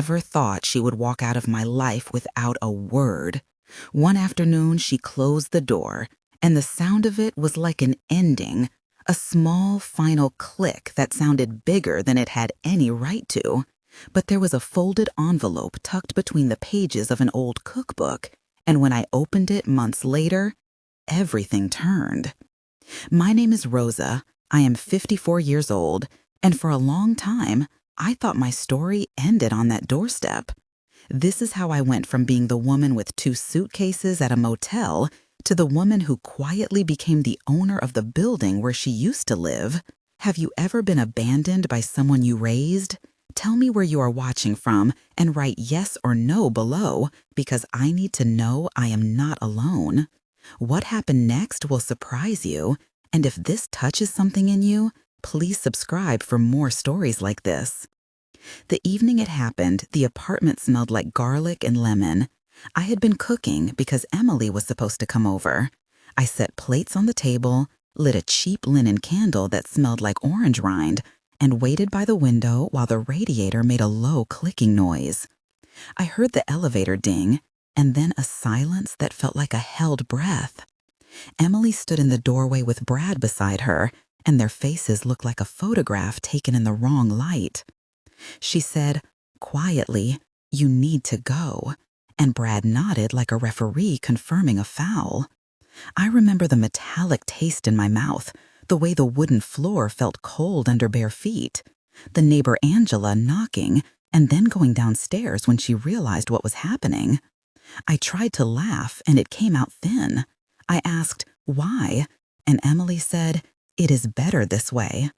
never thought she would walk out of my life without a word. One afternoon, she closed the door, and the sound of it was like an ending, a small final click that sounded bigger than it had any right to. But there was a folded envelope tucked between the pages of an old cookbook, and when I opened it months later, everything turned. My name is Rosa. I am 54 years old, and for a long time, I thought my story ended on that doorstep. This is how I went from being the woman with 2 suitcases at a motel to the woman who quietly became the owner of the building where she used to live. Have you ever been abandoned by someone you raised? Tell me where you are watching from and write yes or no below, because I need to know I am not alone. What happened next will surprise you, and if this touches something in you, please subscribe for more stories like this. The evening it happened, the apartment smelled like garlic and lemon. I had been cooking because Emily was supposed to come over. I set plates on the table, lit a cheap linen candle that smelled like orange rind, and waited by the window while the radiator made a low clicking noise. I heard the elevator ding, and then a silence that felt like a held breath. Emily stood in the doorway with Brad beside her, and their faces looked like a photograph taken in the wrong light. She said, quietly, "You need to go," and Brad nodded like a referee confirming a foul. I remember the metallic taste in my mouth, the way the wooden floor felt cold under bare feet, the neighbor Angela knocking and then going downstairs when she realized what was happening. I tried to laugh, and it came out thin. I asked, "Why?" And Emily said, "It is better this way."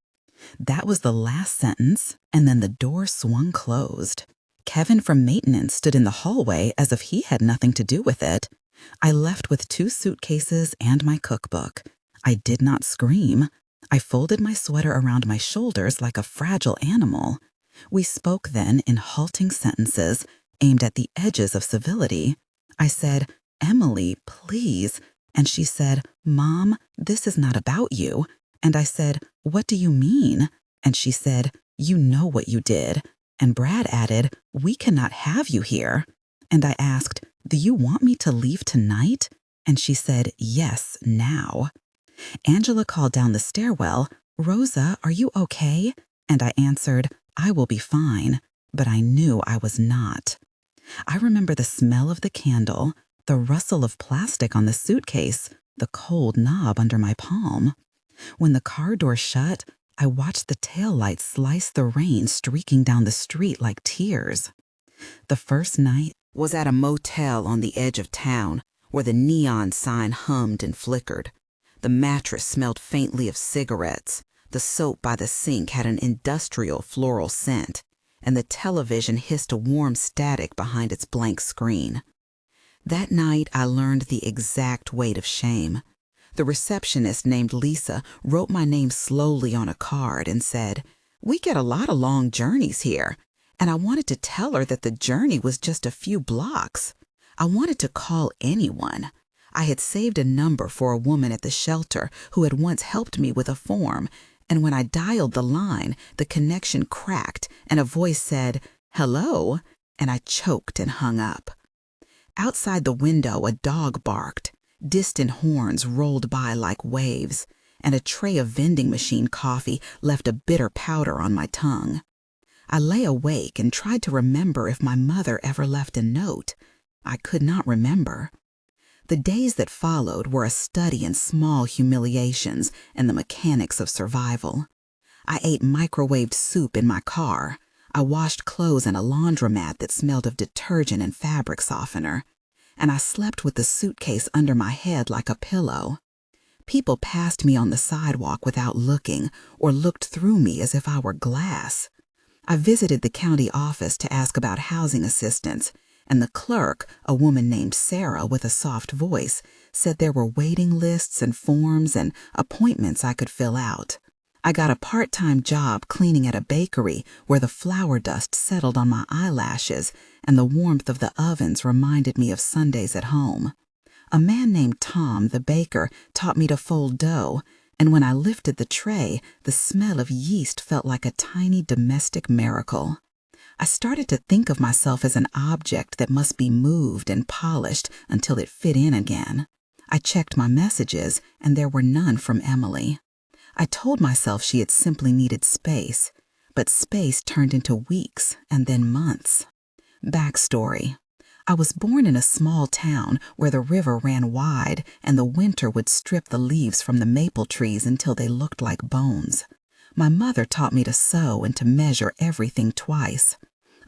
That was the last sentence, and then the door swung closed. Kevin from maintenance stood in the hallway as if he had nothing to do with it. I left with 2 suitcases and my cookbook. I did not scream. I folded my sweater around my shoulders like a fragile animal. We spoke then in halting sentences aimed at the edges of civility. I said, "Emily, please." And she said, "Mom, this is not about you." And I said, "What do you mean?" And she said, "You know what you did." And Brad added, "We cannot have you here." And I asked, "Do you want me to leave tonight?" And she said, "Yes, now." Angela called down the stairwell, "Rosa, are you okay?" And I answered, "I will be fine." But I knew I was not. I remember the smell of the candle, the rustle of plastic on the suitcase, the cold knob under my palm. When the car door shut, I watched the taillights slice the rain streaking down the street like tears. The first night was at a motel on the edge of town where the neon sign hummed and flickered. The mattress smelled faintly of cigarettes, the soap by the sink had an industrial floral scent, and the television hissed a warm static behind its blank screen. That night I learned the exact weight of shame. The receptionist named Lisa wrote my name slowly on a card and said, "We get a lot of long journeys here." And I wanted to tell her that the journey was just a few blocks. I wanted to call anyone. I had saved a number for a woman at the shelter who had once helped me with a form, and when I dialed the line, the connection cracked and a voice said, "Hello," and I choked and hung up. Outside the window, a dog barked. Distant horns rolled by like waves, and a tray of vending machine coffee left a bitter powder on my tongue. I lay awake and tried to remember if my mother ever left a note. I could not remember. The days that followed were a study in small humiliations and the mechanics of survival. I ate microwaved soup in my car. I washed clothes in a laundromat that smelled of detergent and fabric softener. And I slept with the suitcase under my head like a pillow. People passed me on the sidewalk without looking or looked through me as if I were glass. I visited the county office to ask about housing assistance, and the clerk, a woman named Sarah with a soft voice, said there were waiting lists and forms and appointments I could fill out. I got a part-time job cleaning at a bakery where the flour dust settled on my eyelashes and the warmth of the ovens reminded me of Sundays at home. A man named Tom, the baker, taught me to fold dough, and when I lifted the tray, the smell of yeast felt like a tiny domestic miracle. I started to think of myself as an object that must be moved and polished until it fit in again. I checked my messages, and there were none from Emily. I told myself she had simply needed space, but space turned into weeks and then months. Backstory. I was born in a small town where the river ran wide and the winter would strip the leaves from the maple trees until they looked like bones. My mother taught me to sew and to measure everything twice.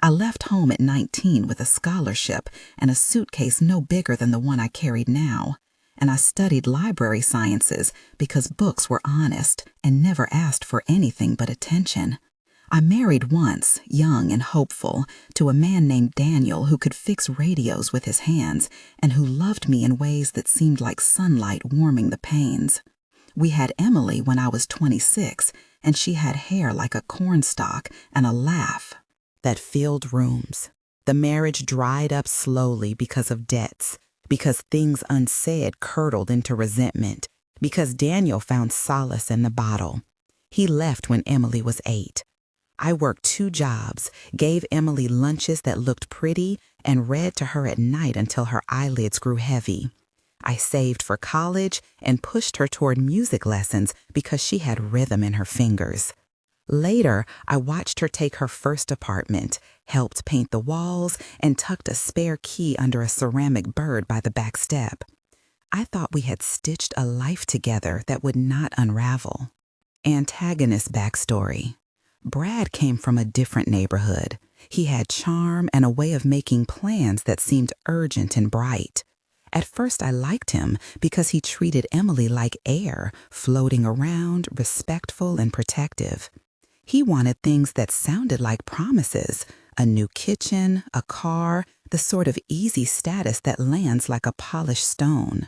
I left home at 19 with a scholarship and a suitcase no bigger than the one I carried now, and I studied library sciences because books were honest and never asked for anything but attention. I married once, young and hopeful, to a man named Daniel who could fix radios with his hands and who loved me in ways that seemed like sunlight warming the panes. We had Emily when I was 26, and she had hair like a cornstalk and a laugh that filled rooms. The marriage dried up slowly because of debts, because things unsaid curdled into resentment, because Daniel found solace in the bottle. He left when Emily was 8. I worked 2 jobs, gave Emily lunches that looked pretty, and read to her at night until her eyelids grew heavy. I saved for college and pushed her toward music lessons because she had rhythm in her fingers. Later, I watched her take her first apartment, helped paint the walls, and tucked a spare key under a ceramic bird by the back step. I thought we had stitched a life together that would not unravel. Antagonist backstory. Brad came from a different neighborhood. He had charm and a way of making plans that seemed urgent and bright. At first, I liked him because he treated Emily like air, floating around, respectful and protective. He wanted things that sounded like promises, a new kitchen, a car, the sort of easy status that lands like a polished stone.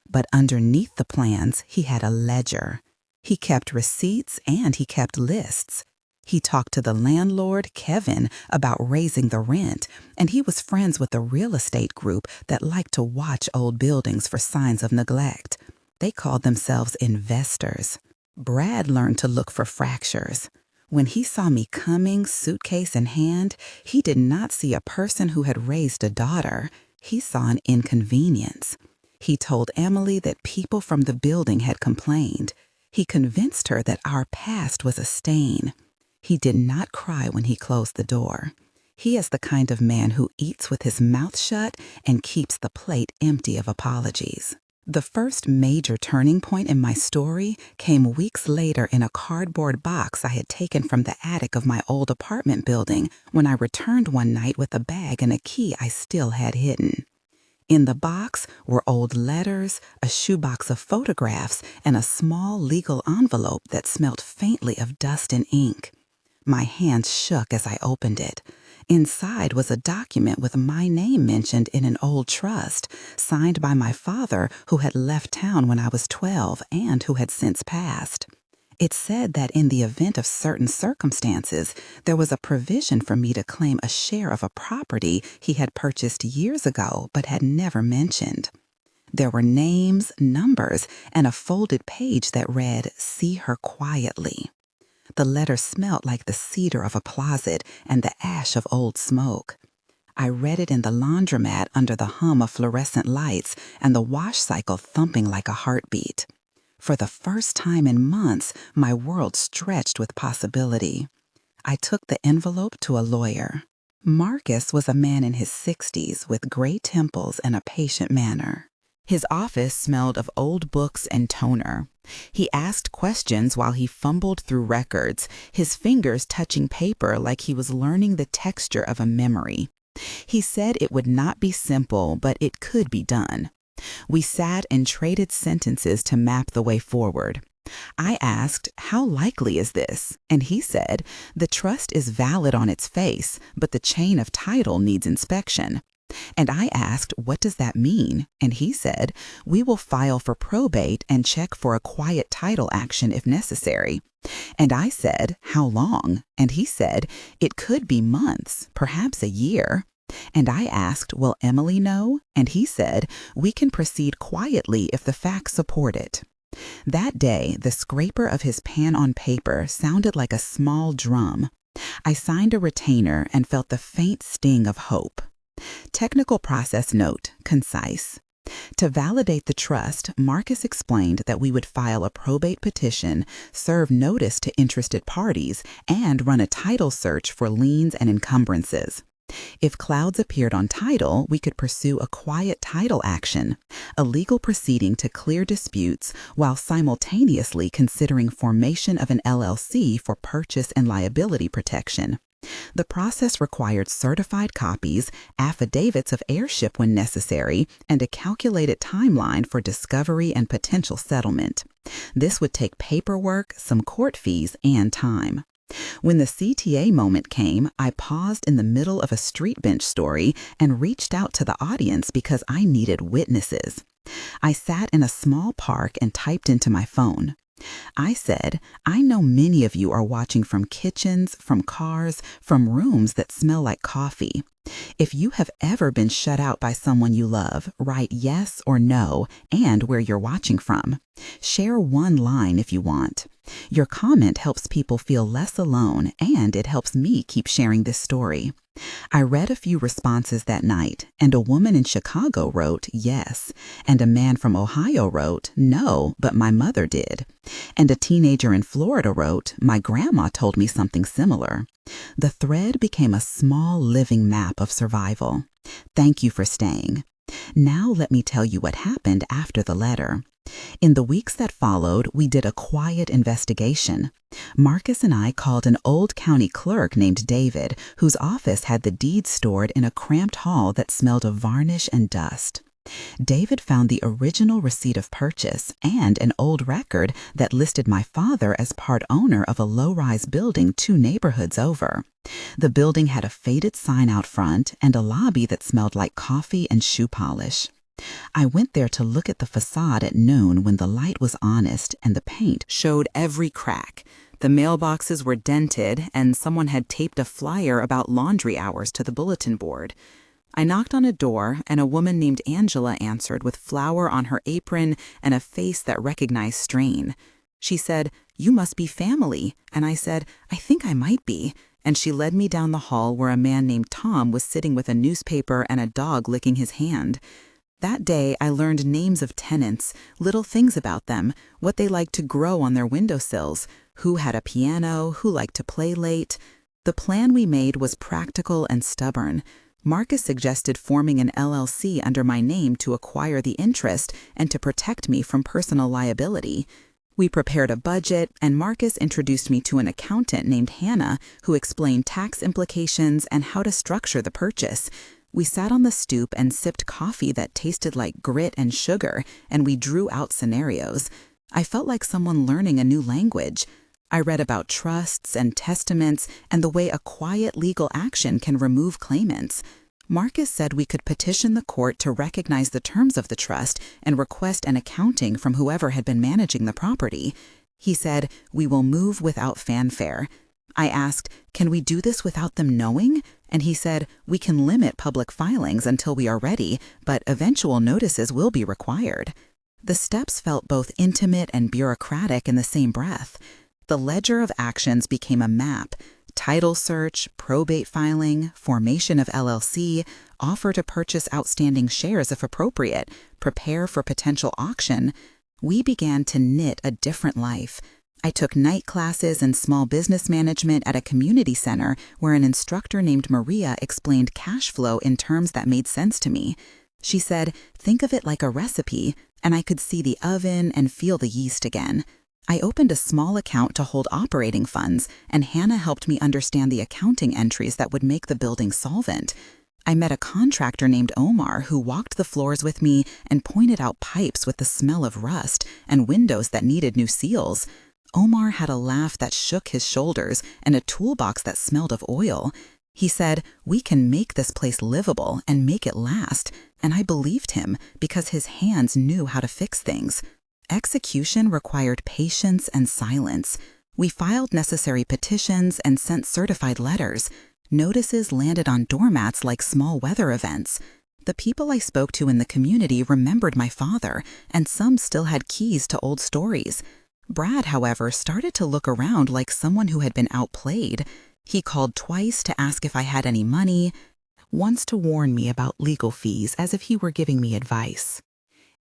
But underneath the plans, he had a ledger. He kept receipts and he kept lists. He talked to the landlord, Kevin, about raising the rent, and he was friends with a real estate group that liked to watch old buildings for signs of neglect. They called themselves investors. Brad learned to look for fractures. When he saw me coming, suitcase in hand, he did not see a person who had raised a daughter. He saw an inconvenience. He told Emily that people from the building had complained. He convinced her that our past was a stain. He did not cry when he closed the door. He is the kind of man who eats with his mouth shut and keeps the plate empty of apologies. The first major turning point in my story came weeks later in a cardboard box I had taken from the attic of my old apartment building when I returned one night with a bag and a key I still had hidden. In the box were old letters, a shoebox of photographs, and a small legal envelope that smelt faintly of dust and ink. My hands shook as I opened it. Inside was a document with my name mentioned in an old trust, signed by my father, who had left town when I was 12 and who had since passed. It said that in the event of certain circumstances, there was a provision for me to claim a share of a property he had purchased years ago but had never mentioned. There were names, numbers, and a folded page that read, "See her quietly." The letter smelt like the cedar of a closet and the ash of old smoke. I read it in the laundromat under the hum of fluorescent lights and the wash cycle thumping like a heartbeat. For the first time in months, my world stretched with possibility. I took the envelope to a lawyer. Marcus was a man in his 60s with gray temples and a patient manner. His office smelled of old books and toner. He asked questions while he fumbled through records, his fingers touching paper like he was learning the texture of a memory. He said it would not be simple, but it could be done. We sat and traded sentences to map the way forward. I asked, "How likely is this?" And he said, "The trust is valid on its face, but the chain of title needs inspection." And I asked, "What does that mean?" And he said, "We will file for probate and check for a quiet title action if necessary." And I said, "How long?" And he said, "It could be months, perhaps a year." And I asked, "Will Emily know?" And he said, "We can proceed quietly if the facts support it." That day, the scraper of his pen on paper sounded like a small drum. I signed a retainer and felt the faint sting of hope. Technical process note, concise. To validate the trust, Marcus explained that we would file a probate petition, serve notice to interested parties, and run a title search for liens and encumbrances. If clouds appeared on title, we could pursue a quiet title action, a legal proceeding to clear disputes while simultaneously considering formation of an LLC for purchase and liability protection. The process required certified copies, affidavits of heirship when necessary, and a calculated timeline for discovery and potential settlement. This would take paperwork, some court fees, and time. When the CTA moment came, I paused in the middle of a street bench story and reached out to the audience because I needed witnesses. I sat in a small park and typed into my phone. I said, I know many of you are watching from kitchens, from cars, from rooms that smell like coffee. If you have ever been shut out by someone you love, write yes or no and where you're watching from. Share one line if you want. Your comment helps people feel less alone, and it helps me keep sharing this story. I read a few responses that night, and a woman in Chicago wrote yes, and a man from Ohio wrote no, but my mother did, and a teenager in Florida wrote, my grandma told me something similar. The thread became a small living map of survival. Thank you for staying. Now let me tell you what happened after the letter. In the weeks that followed, we did a quiet investigation. Marcus and I called an old county clerk named David, whose office had the deeds stored in a cramped hall that smelled of varnish and dust. David found the original receipt of purchase and an old record that listed my father as part owner of a low-rise building 2 neighborhoods over. The building had a faded sign out front and a lobby that smelled like coffee and shoe polish. I went there to look at the facade at noon when the light was honest and the paint showed every crack. The mailboxes were dented and someone had taped a flyer about laundry hours to the bulletin board. I knocked on a door and a woman named Angela answered with flour on her apron and a face that recognized strain. She said, "You must be family," and I said, "I think I might be." And she led me down the hall where a man named Tom was sitting with a newspaper and a dog licking his hand. That day, I learned names of tenants, little things about them, what they liked to grow on their windowsills, who had a piano, who liked to play late. The plan we made was practical and stubborn. Marcus suggested forming an LLC under my name to acquire the interest and to protect me from personal liability. We prepared a budget, and Marcus introduced me to an accountant named Hannah who explained tax implications and how to structure the purchase. We sat on the stoop and sipped coffee that tasted like grit and sugar, and we drew out scenarios. I felt like someone learning a new language. I read about trusts and testaments and the way a quiet legal action can remove claimants. Marcus said we could petition the court to recognize the terms of the trust and request an accounting from whoever had been managing the property. He said, "We will move without fanfare." I asked, "Can we do this without them knowing?" And he said, "We can limit public filings until we are ready, but eventual notices will be required." The steps felt both intimate and bureaucratic in the same breath. The ledger of actions became a map: title search, probate filing, formation of LLC, offer to purchase outstanding shares if appropriate, prepare for potential auction. We began to knit a different life. I took night classes and small business management at a community center where an instructor named Maria explained cash flow in terms that made sense to me. She said, "Think of it like a recipe," and I could see the oven and feel the yeast again. I opened a small account to hold operating funds, and Hannah helped me understand the accounting entries that would make the building solvent. I met a contractor named Omar who walked the floors with me and pointed out pipes with the smell of rust and windows that needed new seals. Omar had a laugh that shook his shoulders and a toolbox that smelled of oil. He said, "We can make this place livable and make it last," and I believed him because his hands knew how to fix things. Execution required patience and silence. We filed necessary petitions and sent certified letters. Notices landed on doormats like small weather events. The people I spoke to in the community remembered my father, and some still had keys to old stories. Brad, however, started to look around like someone who had been outplayed. He called twice to ask if I had any money, once to warn me about legal fees as if he were giving me advice.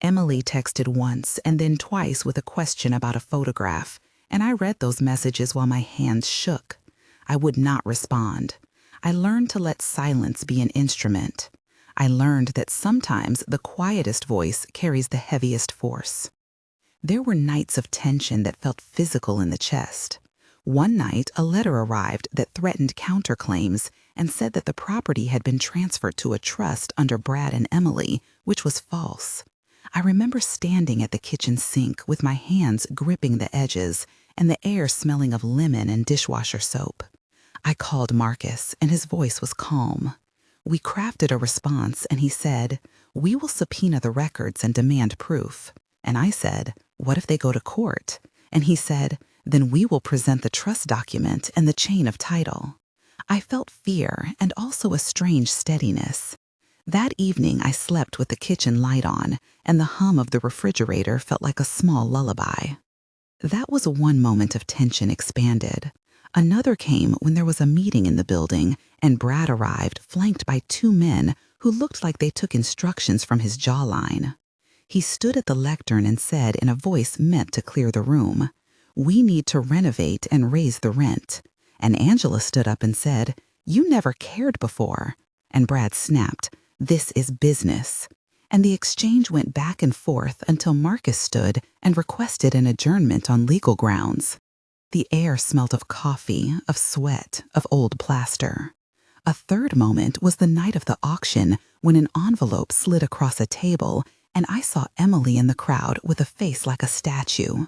Emily texted once and then twice with a question about a photograph, and I read those messages while my hands shook. I would not respond. I learned to let silence be an instrument. I learned that sometimes the quietest voice carries the heaviest force. There were nights of tension that felt physical in the chest. One night, a letter arrived that threatened counterclaims and said that the property had been transferred to a trust under Brad and Emily, which was false. I remember standing at the kitchen sink with my hands gripping the edges and the air smelling of lemon and dishwasher soap. I called Marcus, and his voice was calm. We crafted a response, and he said, "We will subpoena the records and demand proof." And I said, "What if they go to court?" And he said, "Then we will present the trust document and the chain of title." I felt fear and also a strange steadiness. That evening I slept with the kitchen light on, and the hum of the refrigerator felt like a small lullaby. That was one moment of tension expanded. Another came when there was a meeting in the building, and Brad arrived flanked by two men who looked like they took instructions from his jawline. He stood at the lectern and said in a voice meant to clear the room, "We need to renovate and raise the rent." And Angela stood up and said, "You never cared before." And Brad snapped, "This is business." And the exchange went back and forth until Marcus stood and requested an adjournment on legal grounds. The air smelt of coffee, of sweat, of old plaster. A third moment was the night of the auction when an envelope slid across a table and I saw Emily in the crowd with a face like a statue.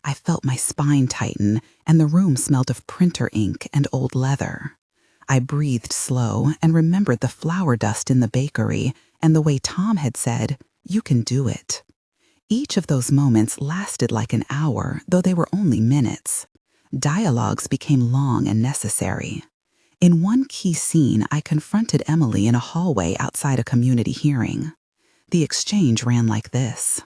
I felt my spine tighten, and the room smelled of printer ink and old leather. I breathed slow and remembered the flour dust in the bakery and the way Tom had said, "You can do it." Each of those moments lasted like an hour, though they were only minutes. Dialogues became long and necessary. In one key scene, I confronted Emily in a hallway outside a community hearing. The exchange ran like this.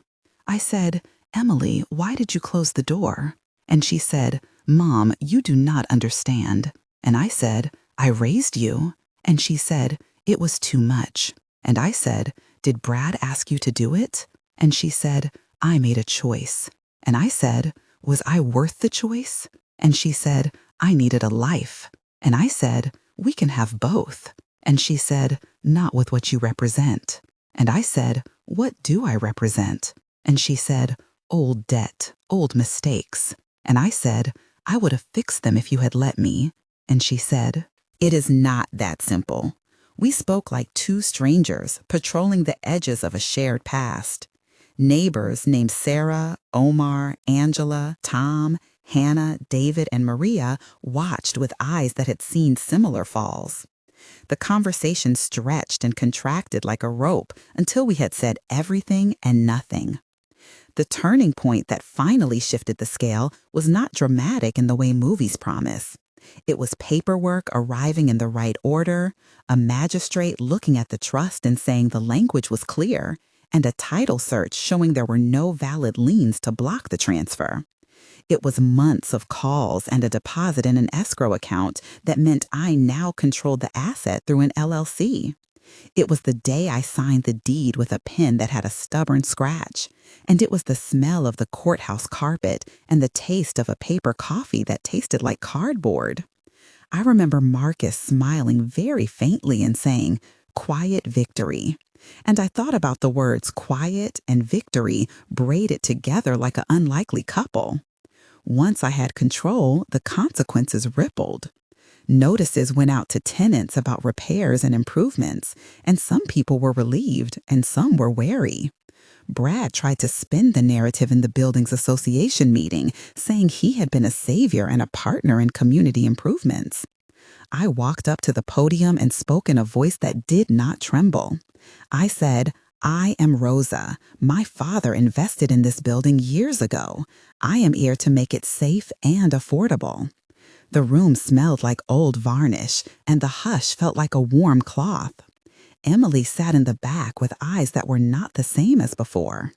I said, "Emily, why did you close the door?" And she said, "Mom, you do not understand." And I said, "I raised you." And she said, "It was too much." And I said, "Did Brad ask you to do it?" And she said, "I made a choice." And I said, "Was I worth the choice?" And she said, "I needed a life." And I said, "We can have both." And she said, "Not with what you represent." And I said, "What do I represent?" And she said, "Old debt, old mistakes." And I said, "I would have fixed them if you had let me." And she said, "It is not that simple." We spoke like two strangers patrolling the edges of a shared past. Neighbors named Sarah, Omar, Angela, Tom, Hannah, David, and Maria watched with eyes that had seen similar falls. The conversation stretched and contracted like a rope until we had said everything and nothing. The turning point that finally shifted the scale was not dramatic in the way movies promise. It was paperwork arriving in the right order, a magistrate looking at the trust and saying the language was clear, and a title search showing there were no valid liens to block the transfer. It was months of calls and a deposit in an escrow account that meant I now controlled the asset through an LLC. It was the day I signed the deed with a pen that had a stubborn scratch, and it was the smell of the courthouse carpet and the taste of a paper coffee that tasted like cardboard. I remember Marcus smiling very faintly and saying, "Quiet victory." And I thought about the words quiet and victory braided together like an unlikely couple. Once I had control, the consequences rippled. Notices went out to tenants about repairs and improvements, and some people were relieved and some were wary. Brad tried to spin the narrative in the building's association meeting, saying he had been a savior and a partner in community improvements. I walked up to the podium and spoke in a voice that did not tremble. I said, "I am Rosa. My father invested in this building years ago. I am here to make it safe and affordable." The room smelled like old varnish, and the hush felt like a warm cloth. Emily sat in the back with eyes that were not the same as before.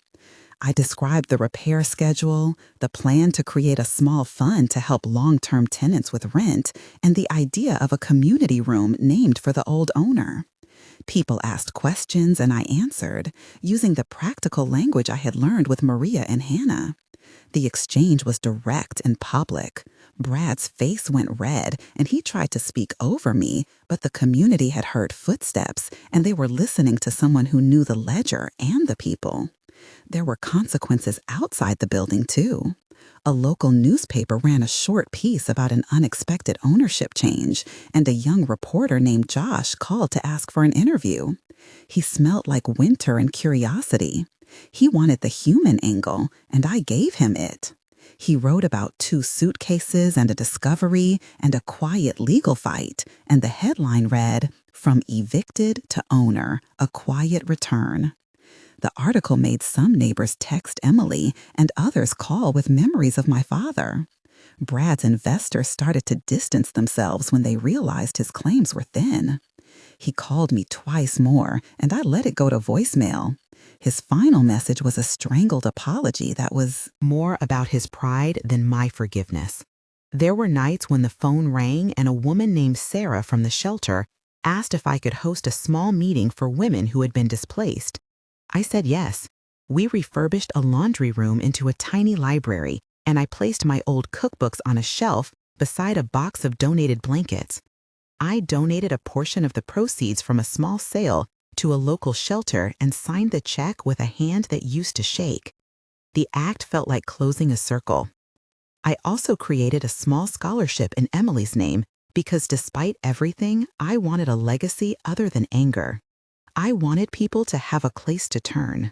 I described the repair schedule, the plan to create a small fund to help long-term tenants with rent, and the idea of a community room named for the old owner. People asked questions and I answered, using the practical language I had learned with Maria and Hannah. The exchange was direct and public. Brad's face went red, and he tried to speak over me, but the community had heard footsteps, and they were listening to someone who knew the ledger and the people. There were consequences outside the building, too. A local newspaper ran a short piece about an unexpected ownership change, and a young reporter named Josh called to ask for an interview. He smelled like winter and curiosity. He wanted the human angle, and I gave him it. He wrote about 2 suitcases and a discovery and a quiet legal fight, and the headline read, "From Evicted to Owner, a Quiet Return." The article made some neighbors text Emily and others call with memories of my father. Brad's investors started to distance themselves when they realized his claims were thin. He called me twice more, and I let it go to voicemail. His final message was a strangled apology that was more about his pride than my forgiveness. There were nights when the phone rang and a woman named Sarah from the shelter asked if I could host a small meeting for women who had been displaced. I said yes. We refurbished a laundry room into a tiny library, and I placed my old cookbooks on a shelf beside a box of donated blankets. I donated a portion of the proceeds from a small sale to a local shelter and signed the check with a hand that used to shake. The act felt like closing a circle. I also created a small scholarship in Emily's name because despite everything, I wanted a legacy other than anger. I wanted people to have a place to turn.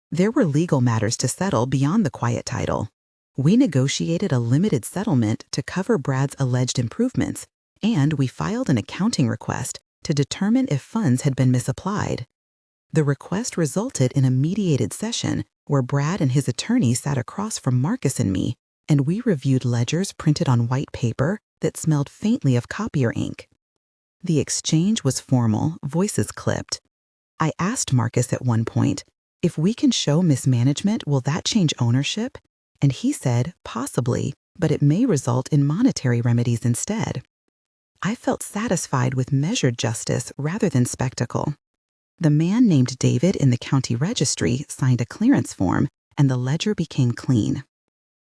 There were legal matters to settle beyond the quiet title. We negotiated a limited settlement to cover Brad's alleged improvements, and we filed an accounting request to determine if funds had been misapplied. The request resulted in a mediated session where Brad and his attorney sat across from Marcus and me, and we reviewed ledgers printed on white paper that smelled faintly of copier ink. The exchange was formal, voices clipped. I asked Marcus at one point, if we can show mismanagement, will that change ownership? And he said, possibly, but it may result in monetary remedies instead. I felt satisfied with measured justice rather than spectacle. The man named David in the county registry signed a clearance form, and the ledger became clean.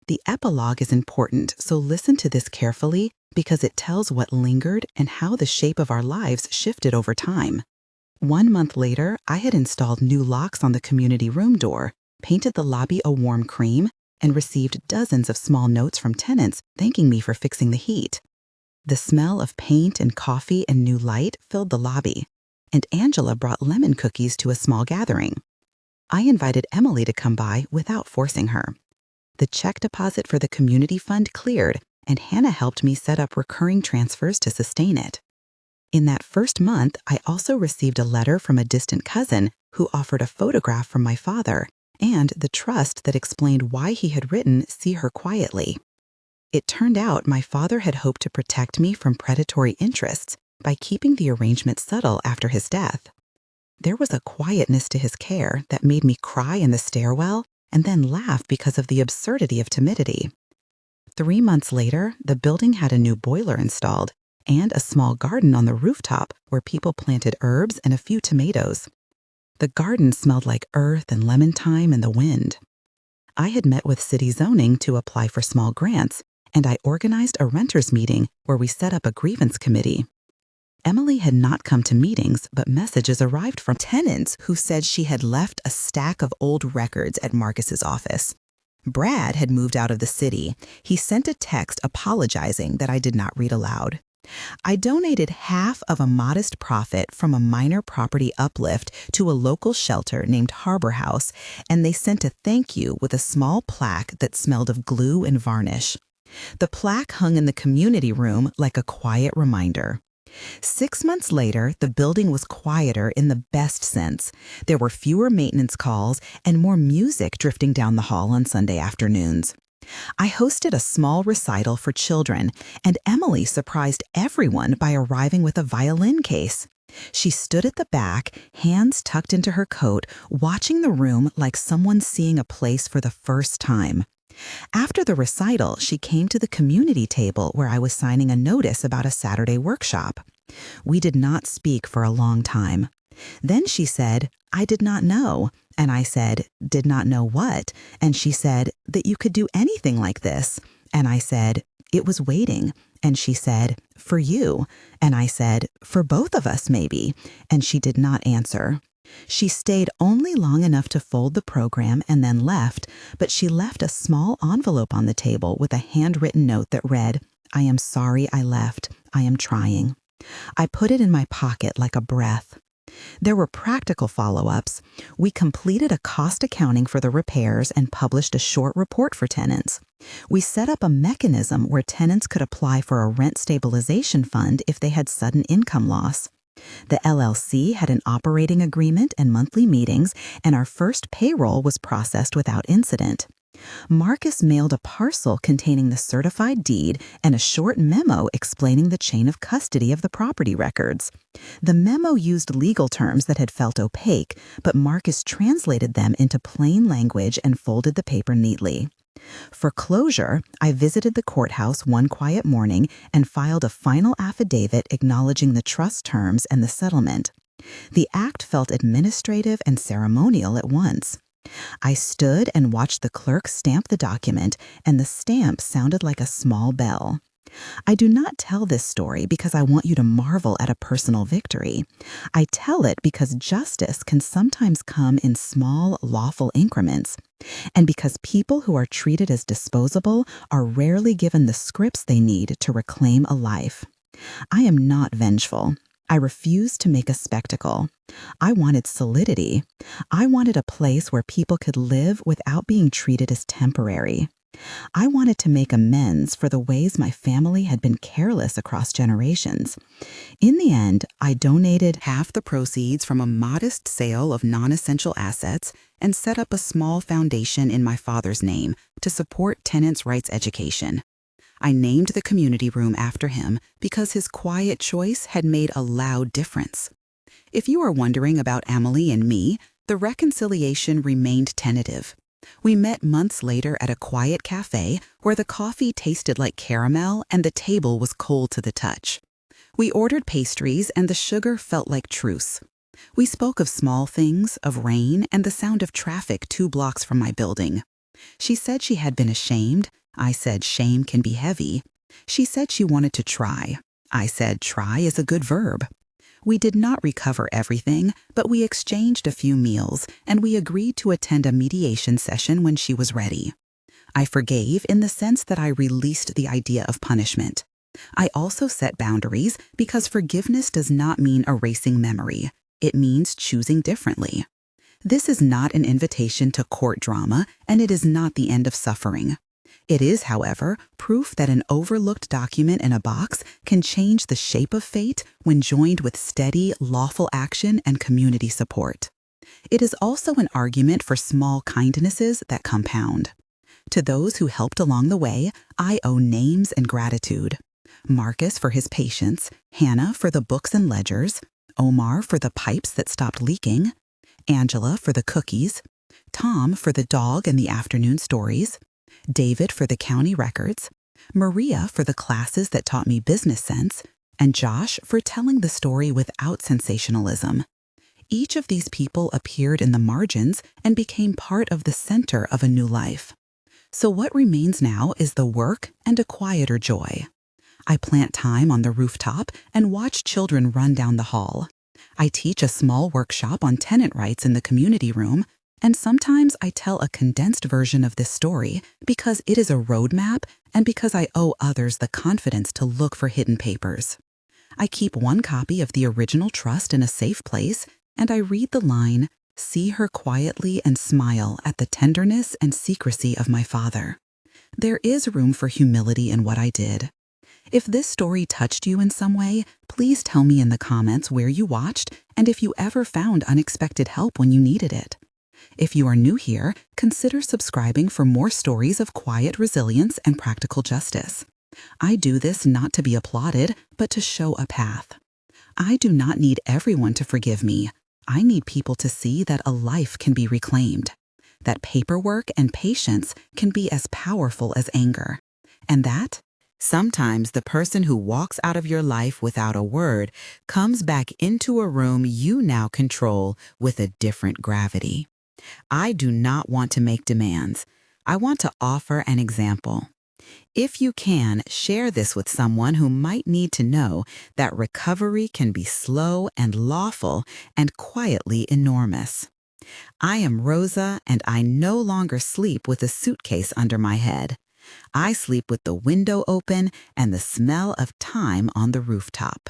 The epilogue is important, so listen to this carefully because it tells what lingered and how the shape of our lives shifted over time. 1 month later, I had installed new locks on the community room door, painted the lobby a warm cream, and received dozens of small notes from tenants thanking me for fixing the heat. The smell of paint and coffee and new light filled the lobby, and Angela brought lemon cookies to a small gathering. I invited Emily to come by without forcing her. The check deposit for the community fund cleared, and Hannah helped me set up recurring transfers to sustain it. In that first month, I also received a letter from a distant cousin who offered a photograph from my father and the trust that explained why he had written "See her quietly." It turned out my father had hoped to protect me from predatory interests by keeping the arrangement subtle after his death. There was a quietness to his care that made me cry in the stairwell and then laugh because of the absurdity of timidity. 3 months later, the building had a new boiler installed and a small garden on the rooftop where people planted herbs and a few tomatoes. The garden smelled like earth and lemon thyme and the wind. I had met with city zoning to apply for small grants, and I organized a renters meeting where we set up a grievance committee. Emily had not come to meetings, but messages arrived from tenants who said she had left a stack of old records at Marcus's office. Brad had moved out of the city. He sent a text apologizing that I did not read aloud. I donated half of a modest profit from a minor property uplift to a local shelter named Harbor House, and they sent a thank you with a small plaque that smelled of glue and varnish. The plaque hung in the community room like a quiet reminder. 6 months later, the building was quieter in the best sense. There were fewer maintenance calls and more music drifting down the hall on Sunday afternoons. I hosted a small recital for children, and Emily surprised everyone by arriving with a violin case. She stood at the back, hands tucked into her coat, watching the room like someone seeing a place for the first time. After the recital, she came to the community table where I was signing a notice about a Saturday workshop. We did not speak for a long time. Then she said, "I did not know." And I said, "Did not know what?" And she said, "That you could do anything like this." And I said, "It was waiting." And she said, "For you." And I said, "For both of us, maybe." And she did not answer. She stayed only long enough to fold the program and then left, but she left a small envelope on the table with a handwritten note that read, "I am sorry I left. I am trying." I put it in my pocket like a breath. There were practical follow-ups. We completed a cost accounting for the repairs and published a short report for tenants. We set up a mechanism where tenants could apply for a rent stabilization fund if they had sudden income loss. The LLC had an operating agreement and monthly meetings, and our first payroll was processed without incident. Marcus mailed a parcel containing the certified deed and a short memo explaining the chain of custody of the property records. The memo used legal terms that had felt opaque, but Marcus translated them into plain language and folded the paper neatly. For closure, I visited the courthouse one quiet morning and filed a final affidavit acknowledging the trust terms and the settlement. The act felt administrative and ceremonial at once. I stood and watched the clerk stamp the document, and the stamp sounded like a small bell. I do not tell this story because I want you to marvel at a personal victory. I tell it because justice can sometimes come in small, lawful increments, and because people who are treated as disposable are rarely given the scripts they need to reclaim a life. I am not vengeful. I refused to make a spectacle. I wanted solidity. I wanted a place where people could live without being treated as temporary. I wanted to make amends for the ways my family had been careless across generations. In the end, I donated half the proceeds from a modest sale of non-essential assets and set up a small foundation in my father's name to support tenants' rights education. I named the community room after him because his quiet choice had made a loud difference. If you are wondering about Emily and me, the reconciliation remained tentative. We met months later at a quiet cafe where the coffee tasted like caramel and the table was cold to the touch. We ordered pastries and the sugar felt like truce. We spoke of small things, of rain, and the sound of traffic 2 blocks from my building. She said she had been ashamed. I said shame can be heavy. She said she wanted to try. I said try is a good verb. We did not recover everything, but we exchanged a few meals, and we agreed to attend a mediation session when she was ready. I forgave in the sense that I released the idea of punishment. I also set boundaries because forgiveness does not mean erasing memory. It means choosing differently. This is not an invitation to court drama, and it is not the end of suffering. It is, however, proof that an overlooked document in a box can change the shape of fate when joined with steady, lawful action and community support. It is also an argument for small kindnesses that compound. To those who helped along the way, I owe names and gratitude. Marcus for his patience, Hannah for the books and ledgers, Omar for the pipes that stopped leaking, Angela for the cookies, Tom for the dog and the afternoon stories, David for the county records, Maria for the classes that taught me business sense, and Josh for telling the story without sensationalism. Each of these people appeared in the margins and became part of the center of a new life. So what remains now is the work and a quieter joy. I plant time on the rooftop and watch children run down the hall. I teach a small workshop on tenant rights in the community room, and sometimes I tell a condensed version of this story because it is a roadmap and because I owe others the confidence to look for hidden papers. I keep 1 copy of the original trust in a safe place, and I read the line, "See her quietly and smile at the tenderness and secrecy of my father." There is room for humility in what I did. If this story touched you in some way, please tell me in the comments where you watched and if you ever found unexpected help when you needed it. If you are new here, consider subscribing for more stories of quiet resilience and practical justice. I do this not to be applauded, but to show a path. I do not need everyone to forgive me. I need people to see that a life can be reclaimed, that paperwork and patience can be as powerful as anger, and that sometimes the person who walks out of your life without a word comes back into a room you now control with a different gravity. I do not want to make demands. I want to offer an example. If you can, share this with someone who might need to know that recovery can be slow and lawful and quietly enormous. I am Rosa, and I no longer sleep with a suitcase under my head. I sleep with the window open and the smell of thyme on the rooftop.